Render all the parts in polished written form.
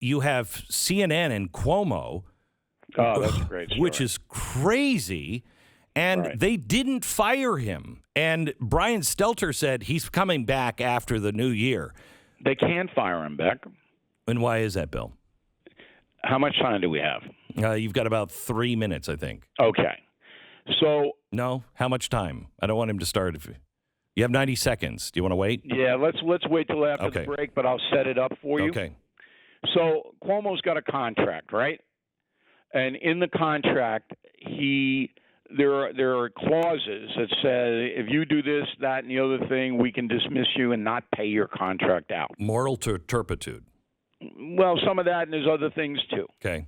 you have CNN and Cuomo, Oh, that's a great story. which is crazy, and Right. they didn't fire him. And Brian Stelter said he's coming back after the new year. They can fire him, Beck. And why is that, Bill? How much time do we have? You've got about 3 minutes, I think. Okay. So, No? How much time? I don't want him to start. You have 90 seconds. Do you want to wait? yeah, let's wait till after Okay. the break, but I'll set it up for you. Okay. So, Cuomo's got a contract, right? And in the contract, there are clauses that say if you do this, that, and the other thing, we can dismiss you and not pay your contract out. Moral turpitude. Well, some of that, and there's other things too. Okay.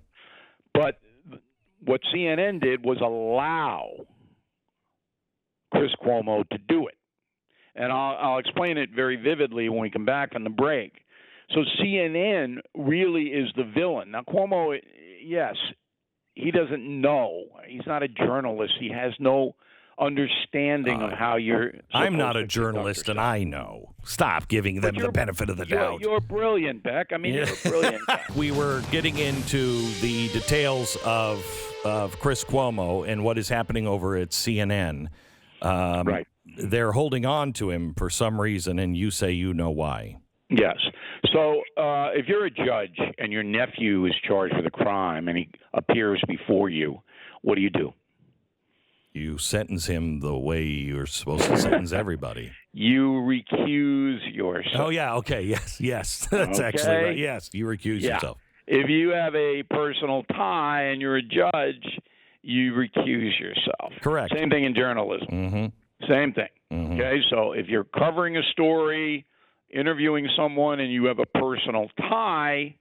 But what CNN did was allow Chris Cuomo to do it. And I'll explain it very vividly when we come back from the break. So CNN really is the villain. Now, Cuomo, yes, he doesn't know. He's not a journalist. He has no understanding of how you're I'm not a supposed to journalist, and conduct I know. Stop giving them the benefit of the doubt. You're brilliant, Beck. I mean, you're a brilliant guy. We were getting into the details of Chris Cuomo and what is happening over at CNN. Right. They're holding on to him for some reason, and you say you know why. Yes. So if you're a judge and your nephew is charged with a crime and he appears before you, what do? You sentence him the way you're supposed to sentence everybody. You recuse yourself. Oh, yeah. Okay. Yes. That's actually right. Yes. You recuse yourself. If you have a personal tie and you're a judge, you recuse yourself. Correct. Same thing in journalism. Mm-hmm. Same thing. Mm-hmm. Okay. So if you're covering a story, interviewing someone, and you have a personal tie,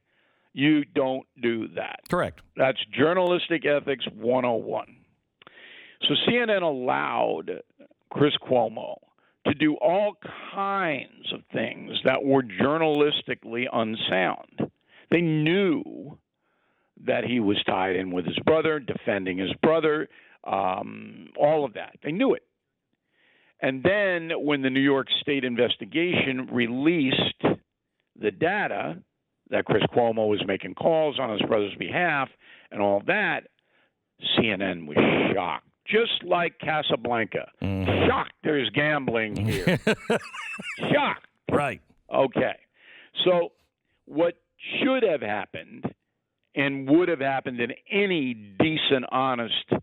you don't do that. Correct. That's journalistic ethics 101. So CNN allowed Chris Cuomo to do all kinds of things that were journalistically unsound. They knew that he was tied in with his brother, defending his brother, all of that. They knew it. And then when the New York State investigation released the data that Chris Cuomo was making calls on his brother's behalf and all that, CNN was shocked. Just like Casablanca. Mm-hmm. Shocked there's gambling here. Shocked. Right. Okay. So what should have happened and would have happened in any decent, honest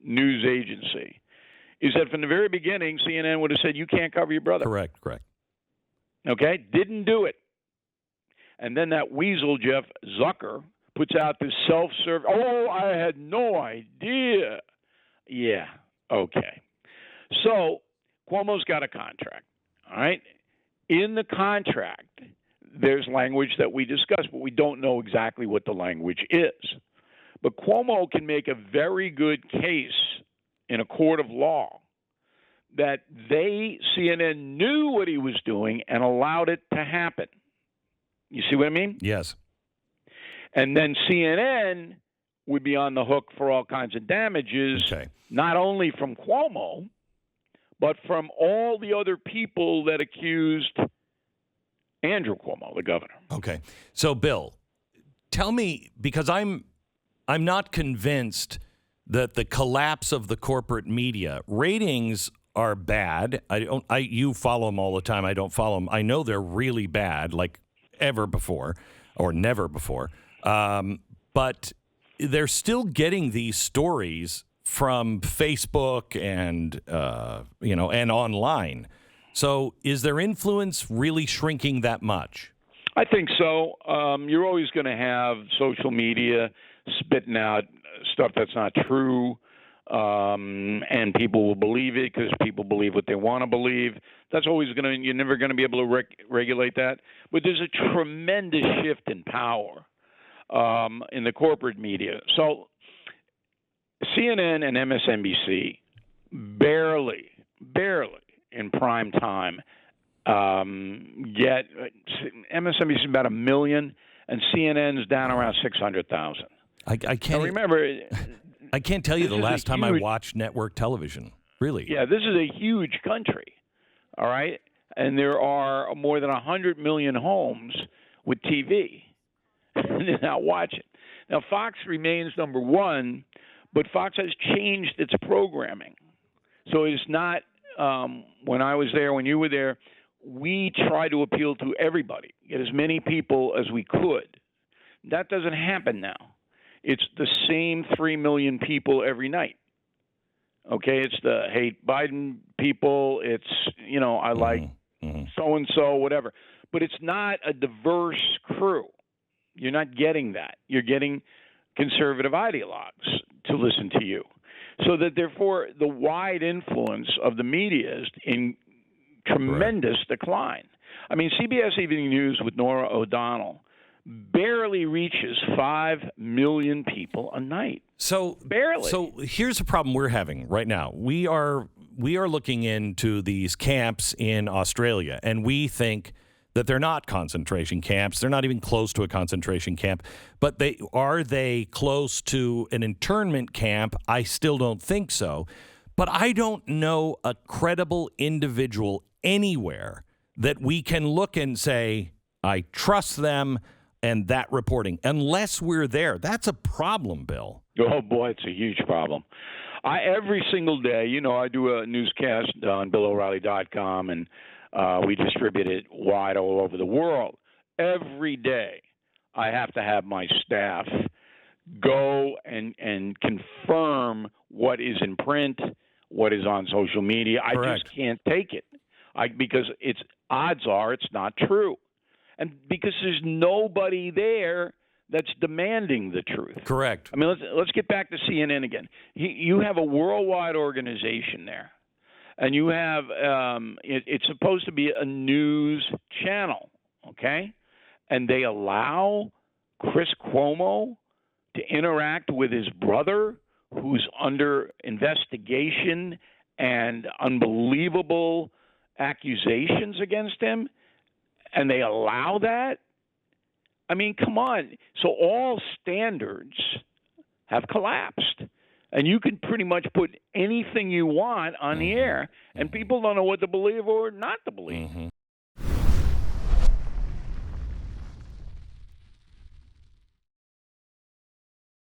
news agency is that from the very beginning, CNN would have said, you can't cover your brother. Correct. Okay? Didn't do it. And then that weasel, Jeff Zucker, puts out this self-serve, I had no idea. Yeah, okay. So Cuomo's got a contract, all right? In the contract, there's language that we discussed, but we don't know exactly what the language is. But Cuomo can make a very good case in a court of law that CNN knew what he was doing and allowed it to happen. You see what I mean? Yes. And then CNN would be on the hook for all kinds of damages, not only from Cuomo, but from all the other people that accused Andrew Cuomo, the governor. Okay. So, Bill, tell me, because I'm not convinced that the collapse of the corporate media ratings are bad. You follow them all the time. I don't follow them. I know they're really bad, like ever before or never before. But they're still getting these stories from Facebook and and online. So is their influence really shrinking that much? I think so. You're always going to have social media spitting out stuff that's not true, and people will believe it because people believe what they want to believe. That's always you're never going to be able to regulate that. But there's a tremendous shift in power in the corporate media. So CNN and MSNBC barely in prime time get MSNBC about 1 million, and CNN's down around 600,000. I can't now remember. I can't tell you the last time I watched network television. Really? Yeah, this is a huge country. All right, and there are more than 100 million homes with TV. They're not watching. Now, Fox remains number one, but Fox has changed its programming. So it's not, when I was there, when you were there, we try to appeal to everybody, get as many people as we could. That doesn't happen now. It's the same 3 million people every night. Okay, it's the hate Biden people. It's, I like so-and-so, whatever. But it's not a diverse crew. You're not getting that. You're getting conservative ideologues to listen to you. So that, therefore, the wide influence of the media is in tremendous decline. I mean, CBS Evening News with Norah O'Donnell barely reaches 5 million people a night. So barely. So here's a problem we're having right now. We are looking into these camps in Australia, and we think that they're not concentration camps. They're not even close to a concentration camp. But are they close to an internment camp? I still don't think so. But I don't know a credible individual anywhere that we can look and say, I trust them and that reporting, unless we're there. That's a problem, Bill. Oh, boy, it's a huge problem. Every single day, I do a newscast on BillO'Reilly.com, and we distribute it wide all over the world. Every day, I have to have my staff go and confirm what is in print, what is on social media. Correct. I just can't take it because odds are it's not true. And because there's nobody there that's demanding the truth. Correct. I mean, let's get back to CNN again. You have a worldwide organization there, and you have it's supposed to be a news channel, okay? And they allow Chris Cuomo to interact with his brother, who's under investigation and unbelievable accusations against him, and they allow that? I mean, come on. So all standards have collapsed. And you can pretty much put anything you want on the air, and people don't know what to believe or not to believe. Mm-hmm.